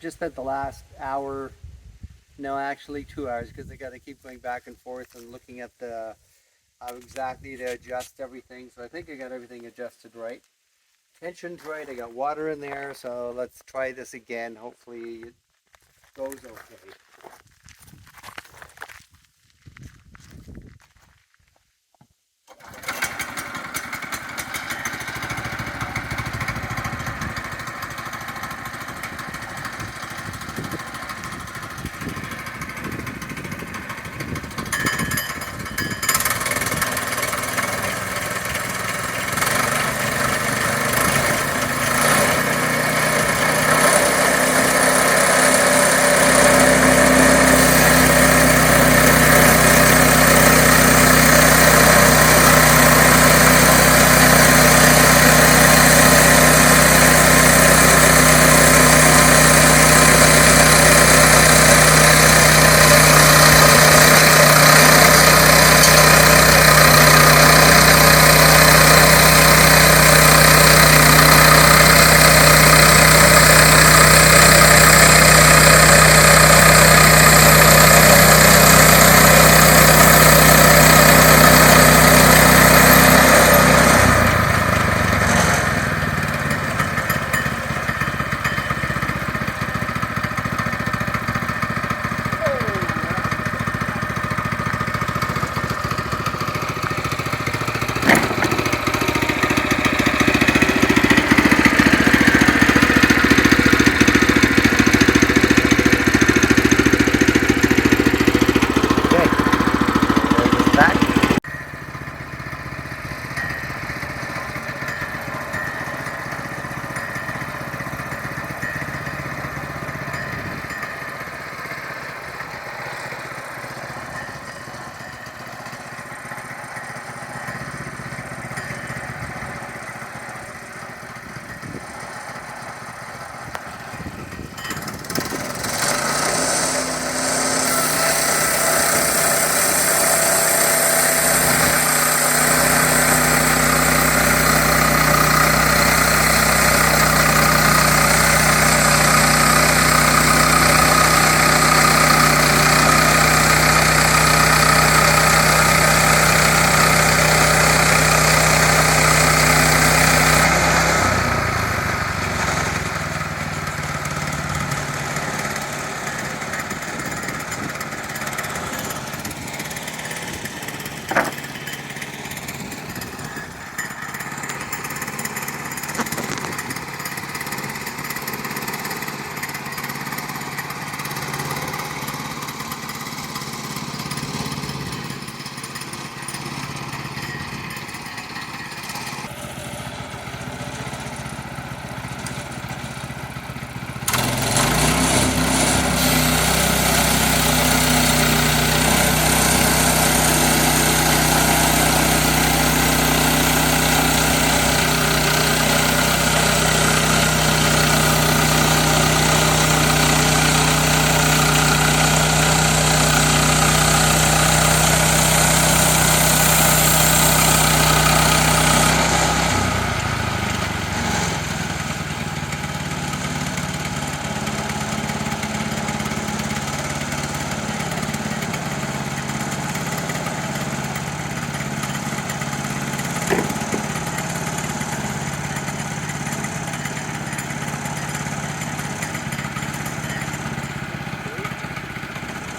just spent the last hour, no, actually 2 hours, because I got to keep going back and forth and looking at the how exactly to adjust everything. So I think I got everything adjusted right. Tension's right. I got water in there. So let's try this again. Hopefully it goes okay.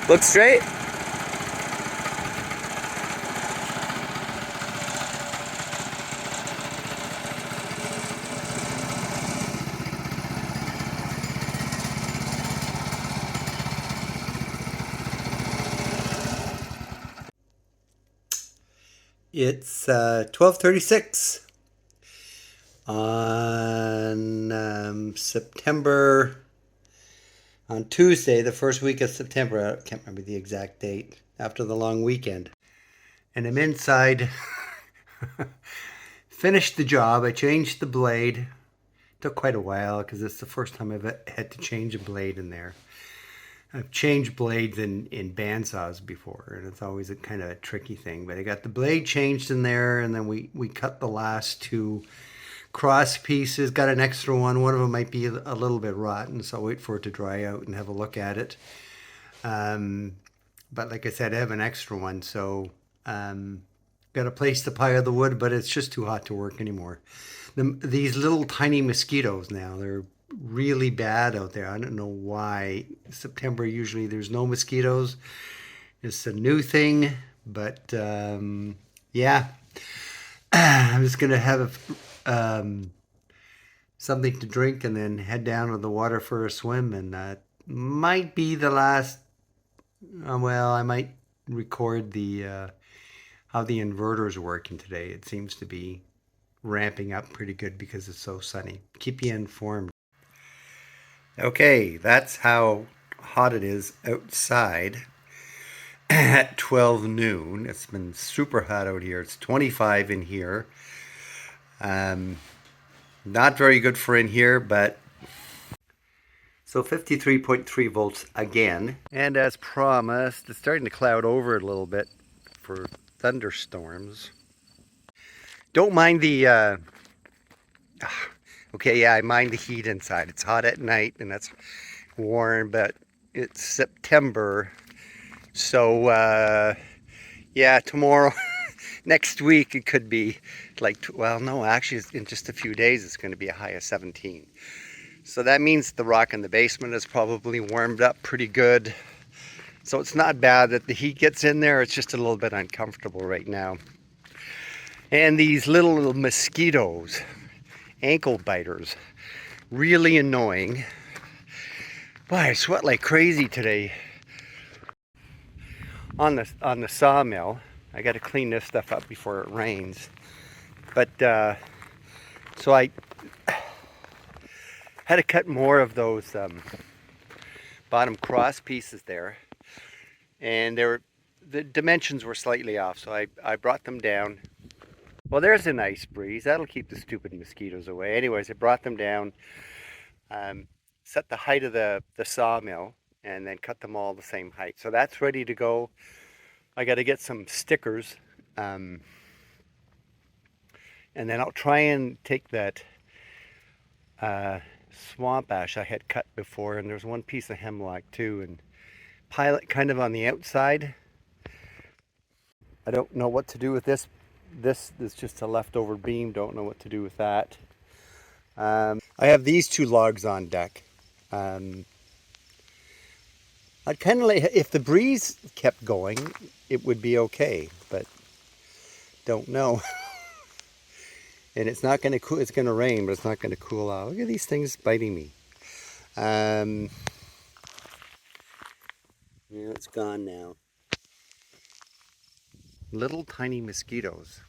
Look straight. It's 12:36 on on Tuesday, the first week of September. I can't remember the exact date, after the long weekend. And I'm inside. Finished the job. I changed the blade. Took quite a while because it's the first time I've had to change a blade in there. I've changed blades in bandsaws before, and it's always a kind of a tricky thing. But I got the blade changed in there, and then we cut the last two cross pieces. Got an extra one. One of them might be a little bit rotten, so I'll wait for it to dry out and have a look at it. But like I said, I have an extra one, so got a place to pile the wood, but it's just too hot to work anymore. These little tiny mosquitoes now, they're really bad out there. I don't know why. September, usually there's no mosquitoes. It's a new thing, but yeah. I'm just going to have something to drink and then head down to the water for a swim. And that might be the last. Well, I might record the how the inverter's working today. It seems to be ramping up pretty good because it's so sunny. Keep you informed. Okay, that's how hot it is outside at 12 noon. It's been super hot out here. It's 25 in here. Not very good for in here, but so 53.3 volts again. And as promised, it's starting to cloud over a little bit for thunderstorms. Don't mind the okay, yeah, I mind the heat inside. It's hot at night and that's warm, but it's September. So yeah, tomorrow next week it could be like, well, no, actually in just a few days it's going to be a high of 17. So that means the rock in the basement is probably warmed up pretty good. So it's not bad that the heat gets in there. It's just a little bit uncomfortable right now. And these little mosquitoes, ankle biters, really annoying. Boy, I sweat like crazy today. On the sawmill, I got to clean this stuff up before it rains. But so I had to cut more of those bottom cross pieces there, and the dimensions were slightly off, so I brought them down. Well, there's a nice breeze. That'll keep the stupid mosquitoes away. Anyways, I brought them down, set the height of the sawmill, and then cut them all the same height. So that's ready to go. I got to get some stickers, and then I'll try and take that swamp ash I had cut before, and there's one piece of hemlock too, and pile it kind of on the outside. I don't know what to do with this. This is just a leftover beam. Don't know what to do with that. I have these two logs on deck. I'd kind of like, if the breeze kept going, it would be okay, but don't know. And it's not going to cool. It's going to rain, but it's not going to cool out. Look at these things biting me. Yeah, it's gone now. Little tiny mosquitoes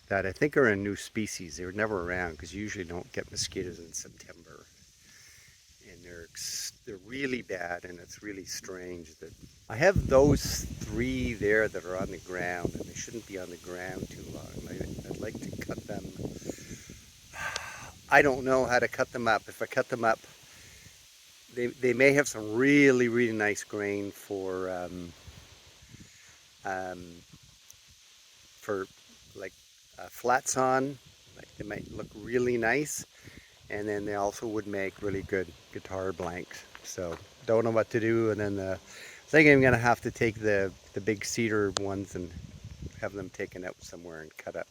that I think are a new species. They were never around because you usually don't get mosquitoes in September. And they're really bad, and it's really strange that I have those three there that are on the ground, and they shouldn't be on the ground too long. I'd like to cut them. I don't know how to cut them up. If I cut them up, they may have some really, really nice grain for like flats on. Like they might look really nice. And then they also would make really good guitar blanks. So don't know what to do. And then I think I'm gonna have to take the big cedar ones and have them taken out somewhere and cut up.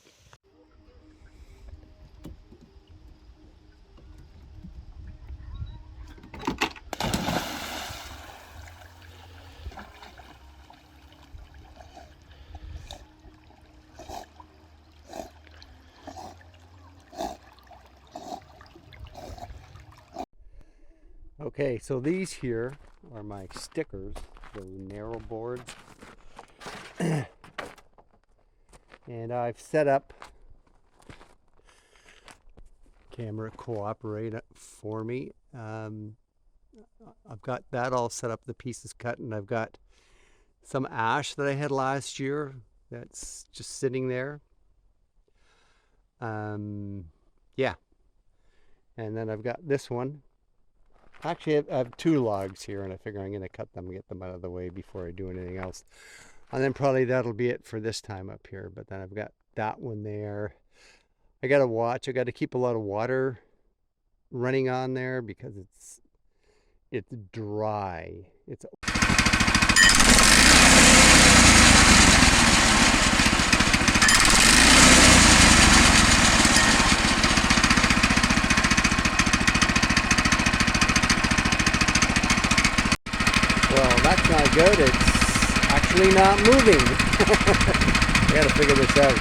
Okay, so these here are my stickers, those narrow boards. And I've set up, camera cooperate for me. I've got that all set up, the pieces cut, and I've got some ash that I had last year that's just sitting there. Yeah. And then I've got this one. Actually, I have two logs here, and I figure I'm going to cut them and get them out of the way before I do anything else. And then probably that'll be it for this time up here. But then I've got that one there. I gotta watch. I gotta keep a lot of water running on there because it's dry. It's well, that's not good. It's actually not moving. I gotta figure this out.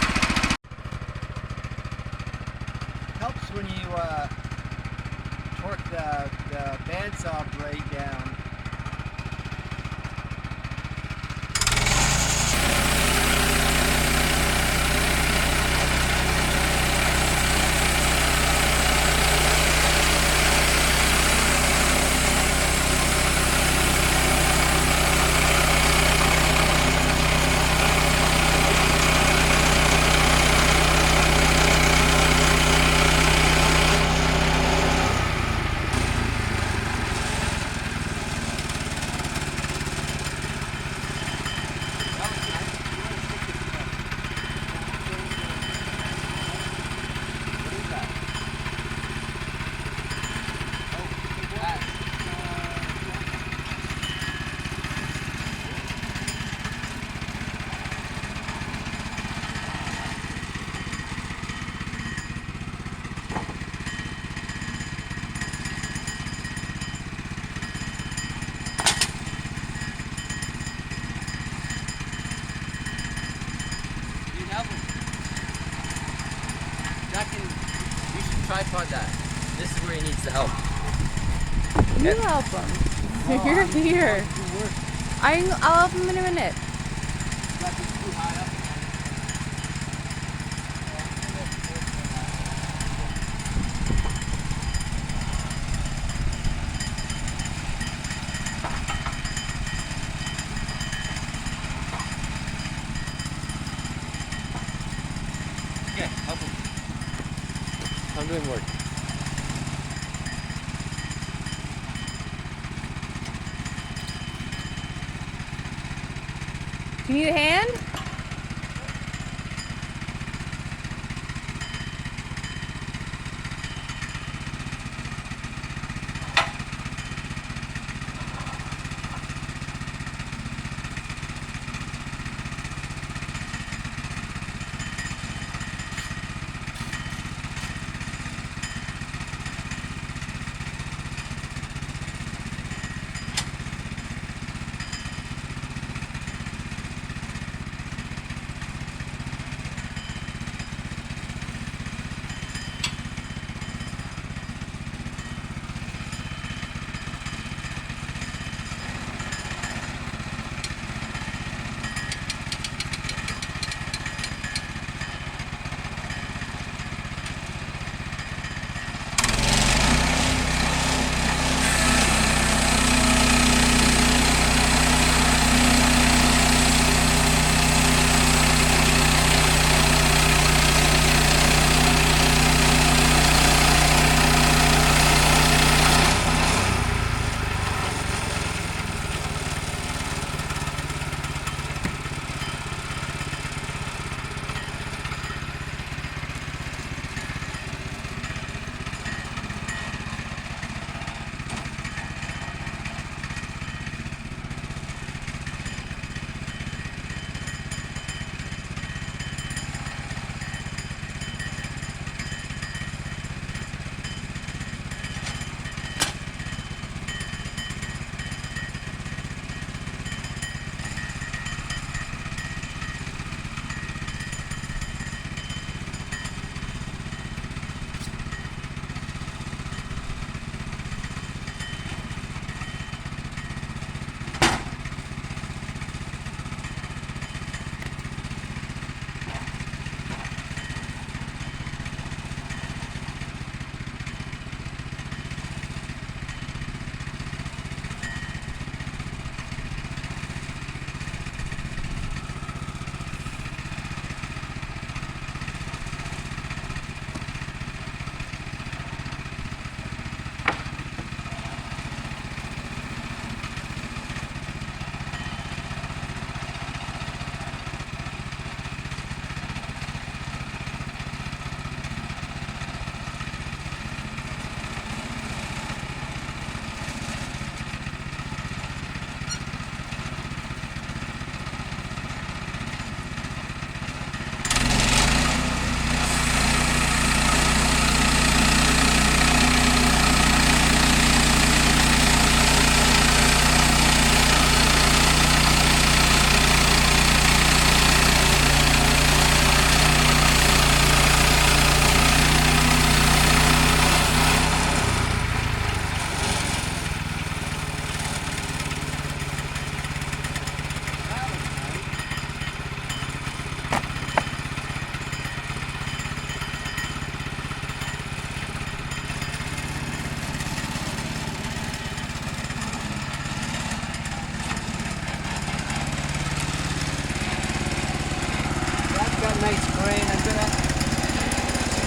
Helps when you torque the bandsaw blade down. You should tripod that. This is where he needs the help. You help him. You're here. I'll help him in a minute. Okay, help him. I'm doing work. Do you need a hand?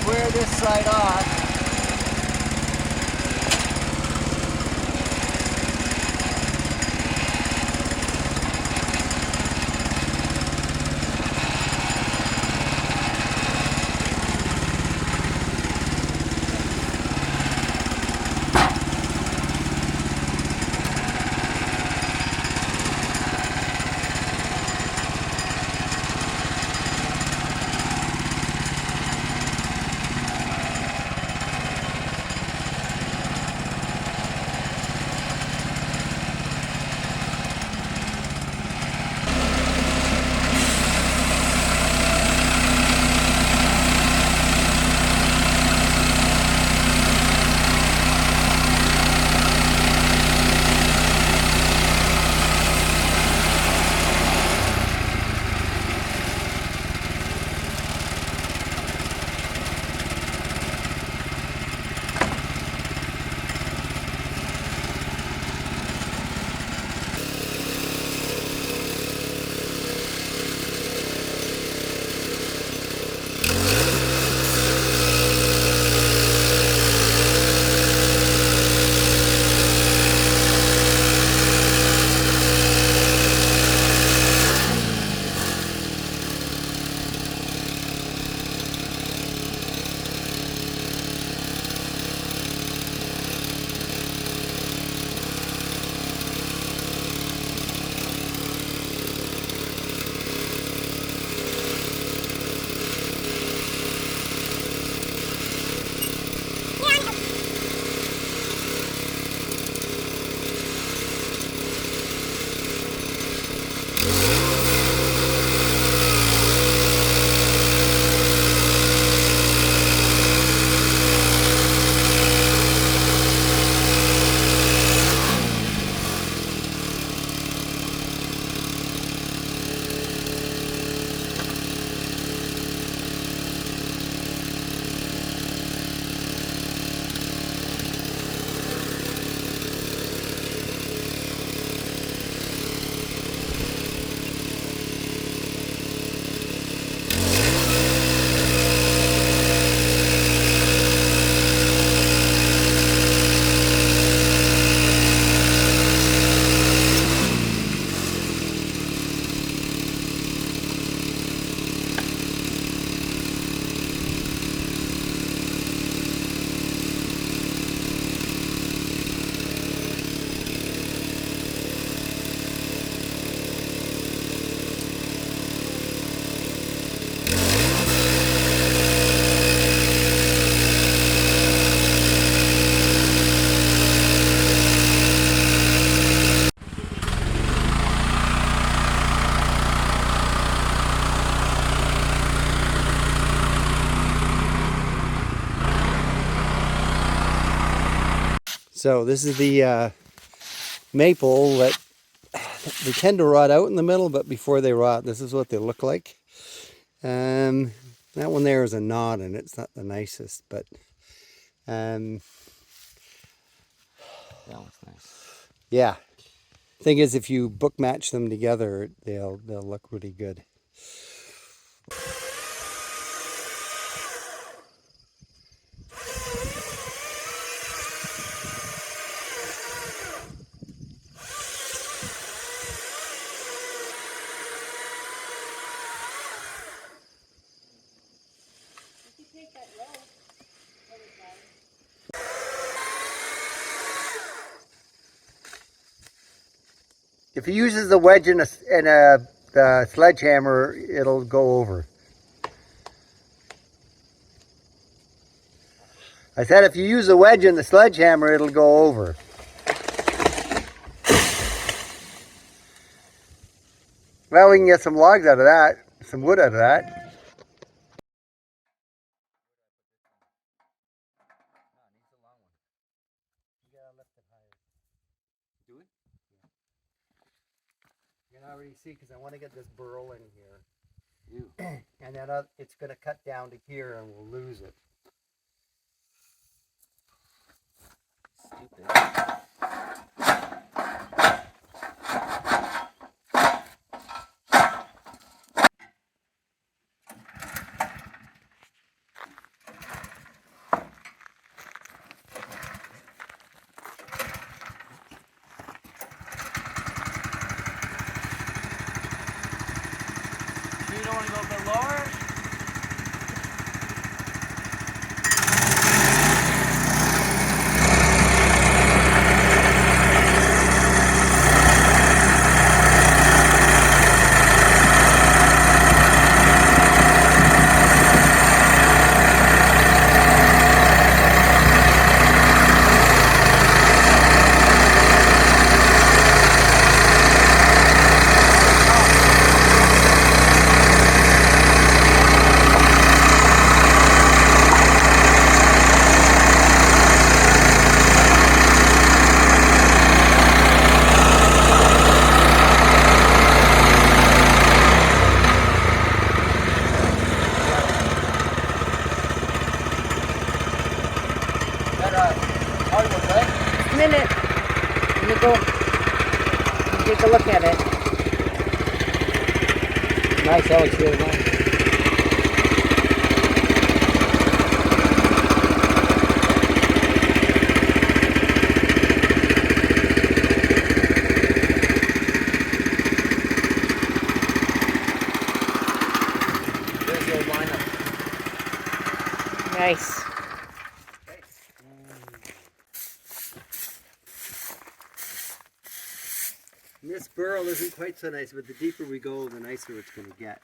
square this side off. So this is the maple that they tend to rot out in the middle, but before they rot, this is what they look like. That one there is a knot and it's not the nicest, but That one's nice. yeah. Thing is, if you book match them together, they'll look really good. If he uses the wedge in the sledgehammer, it'll go over. I said if you use the wedge in the sledgehammer, it'll go over. Well, we can get some logs out of that, some wood out of that. You can already see because I want to get this burl in here. And then it's going to cut down to here and we'll lose it. Stupid. minute. Let me go take a look at it. Nice, that looks really nice. There's the old lineup. Nice. And this burl isn't quite so nice, but the deeper we go, the nicer it's going to get.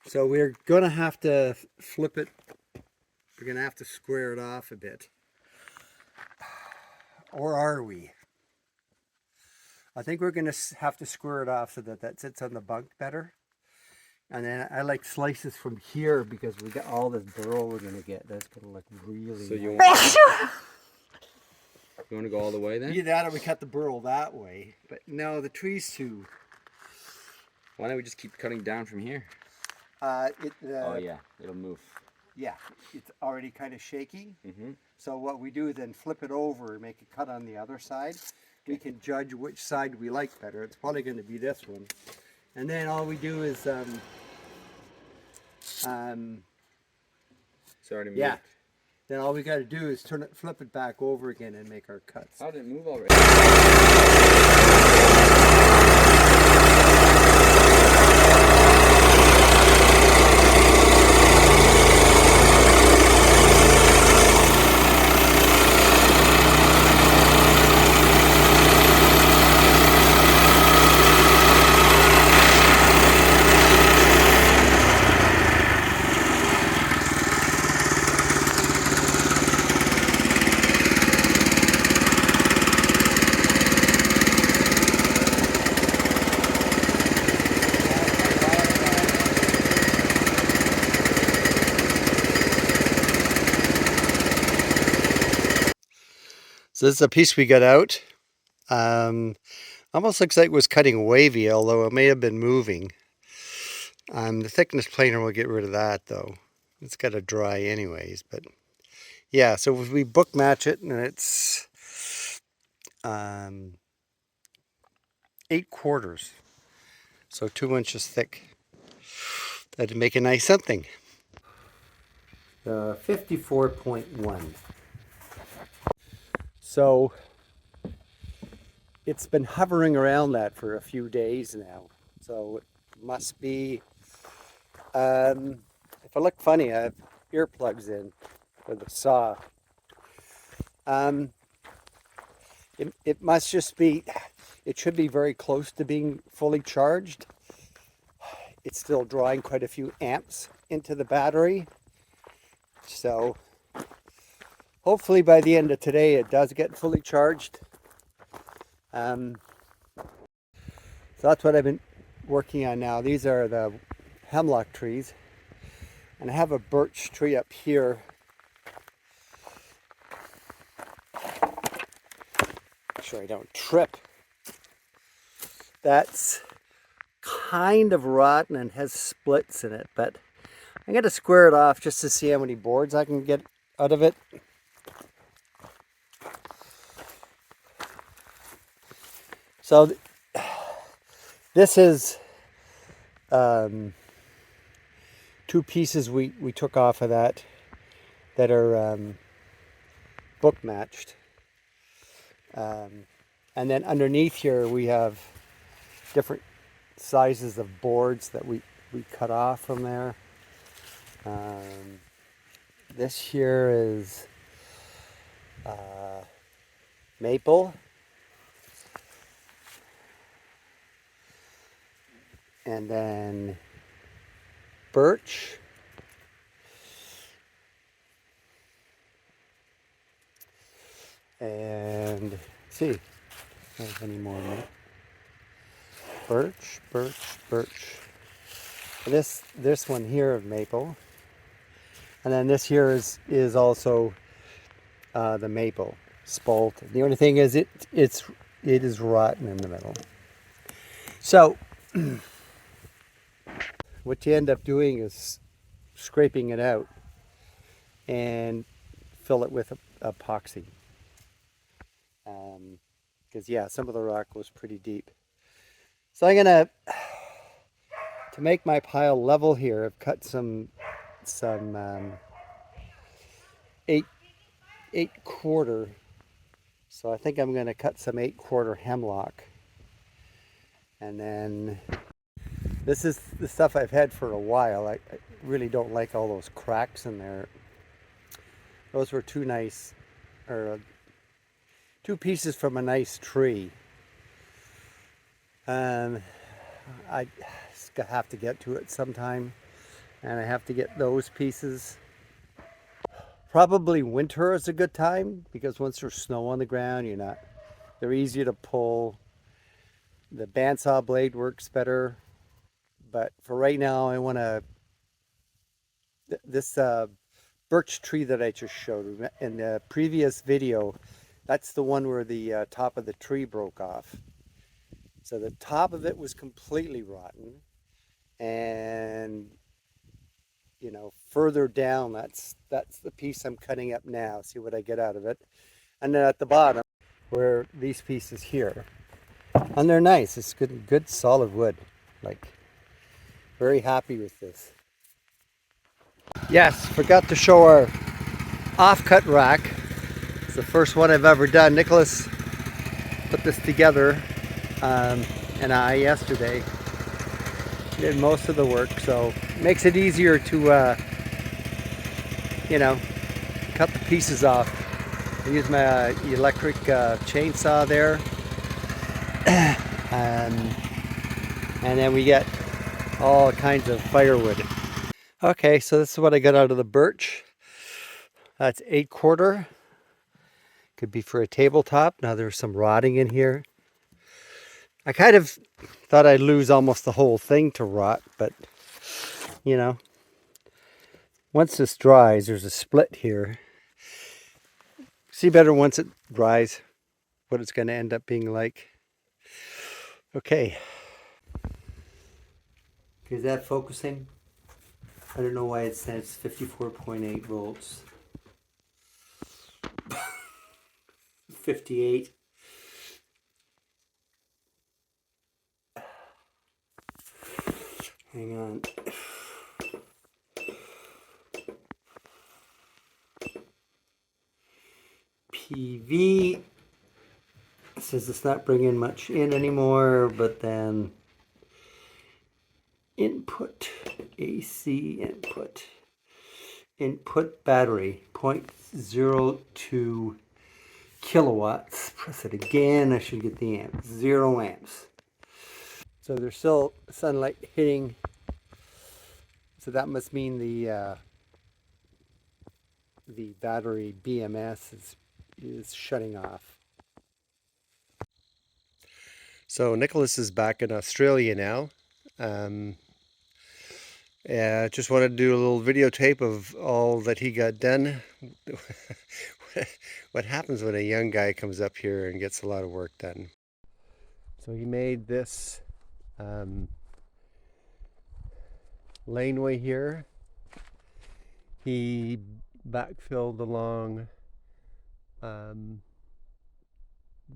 So we're going to have to flip it. We're going to have to square it off a bit. Or are we? I think we're going to have to square it off so that that sits on the bunk better. And then I like slices from here because we got all this burl we're going to get. That's going to look really So you nice. You want to go all the way then? Either that or we cut the burl that way. But no, the tree's too... Why don't we just keep cutting down from here? Oh yeah, it'll move. Yeah, it's already kind of shaky. Mm-hmm. So what we do is then flip it over and make a cut on the other side. We can judge which side we like better. It's probably going to be this one. And then all we do is, It's already moved. yeah. Then all we got to do is turn it, flip it back over again and make our cuts. How did it move already? So this is a piece we got out. Almost looks like it was cutting wavy, although it may have been moving. The thickness planer will get rid of that though. It's got to dry anyways, but yeah, so if we book match it and it's 8/4, so 2 inches thick. That'd make a nice something. 54.1. So it's been hovering around that for a few days now. So it must be, if I look funny, I have earplugs in for the saw. It must just be, it should be very close to being fully charged. It's still drawing quite a few amps into the battery. So hopefully by the end of today it does get fully charged. So that's what I've been working on now. These are the hemlock trees. And I have a birch tree up here. Make sure I don't trip. That's kind of rotten and has splits in it, but I'm going to square it off just to see how many boards I can get out of it. So this is 2 pieces we took off of that are book matched. And then underneath here we have different sizes of boards that we cut off from there. This here is maple. And then birch. And let's see if there's any more in there. Birch. This one here of maple. And then this here is also the maple spalt. The only thing is it is rotten in the middle. So what you end up doing is scraping it out and fill it with epoxy. Because yeah, some of the rock was pretty deep. So I'm gonna, to make my pile level here, I've cut some 8/4. So I think I'm gonna cut some 8/4 hemlock. And then this is the stuff I've had for a while. I really don't like all those cracks in there. Those were two nice, or two pieces from a nice tree. I have to get to it sometime, and I have to get those pieces. Probably winter is a good time, because once there's snow on the ground, they're easier to pull. The bandsaw blade works better, but for right now, I want to, this birch tree that I just showed in the previous video, that's the one where the top of the tree broke off. So the top of it was completely rotten, and further down, that's the piece I'm cutting up now. See what I get out of it. And then at the bottom, where these pieces here, and they're nice. It's good solid wood. Like, very happy with this. Yes, forgot to show our offcut rack. It's the first one I've ever done. Nikolas put this together, and I yesterday did most of the work, so it makes it easier to cut the pieces off. I use my electric chainsaw there, and then we get all kinds of firewood. Okay, so this is what I got out of the birch. That's 8/4. Could be for a tabletop. Now there's some rotting in here. I kind of thought I'd lose almost the whole thing to rot, but once this dries, there's a split here. See better once it dries what it's going to end up being like. Okay. Is that focusing? I don't know why it says 54.8 volts. 58. Hang on. PV says it's not bringing much in anymore, but then input, AC input battery 0.02 kilowatts. Press it again. I should get the amps. 0 amps. So there's still sunlight hitting. So that must mean the battery BMS is shutting off. So Nikolas is back in Australia now. Just wanted to do a little videotape of all that he got done. What happens when a young guy comes up here and gets a lot of work done. So he made this laneway here. He backfilled along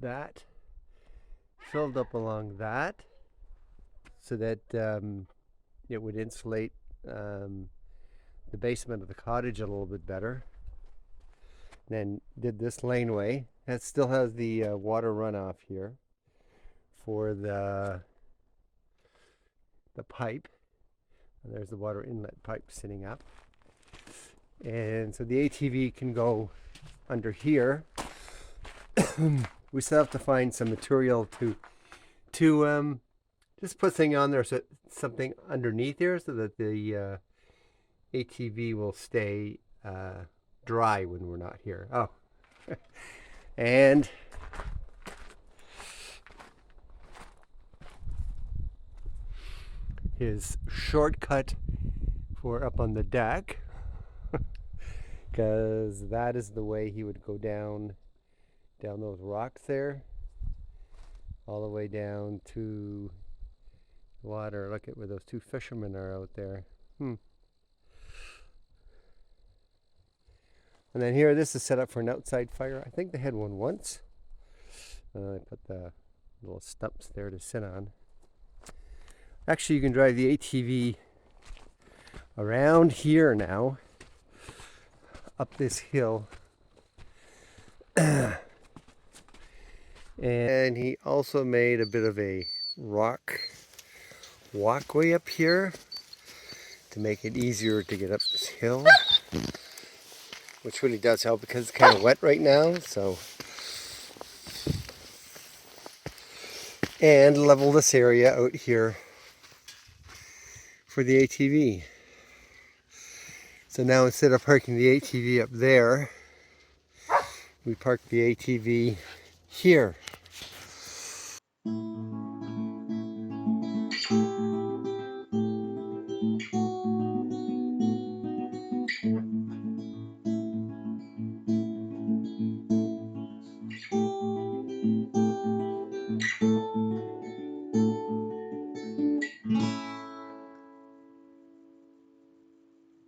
that, filled up along that, so that it would insulate the basement of the cottage a little bit better. Then did this laneway. That still has the water runoff here for the pipe. And there's the water inlet pipe sitting up. And so the ATV can go under here. We still have to find some material to just put something on there, so something underneath here, so that the ATV will stay dry when we're not here. Oh, and his shortcut for up on the deck, because that is the way he would go down those rocks there, all the way down to water. Look at where those two fishermen are out there. And then here, this is set up for an outside fire. I think they had one once. I put the little stumps there to sit on. Actually, you can drive the ATV around here now, up this hill. And he also made a bit of a rock walkway up here to make it easier to get up this hill, which really does help because it's kind of wet right now. So, and level this area out here for the ATV. So now instead of parking the ATV up there, we park the ATV here.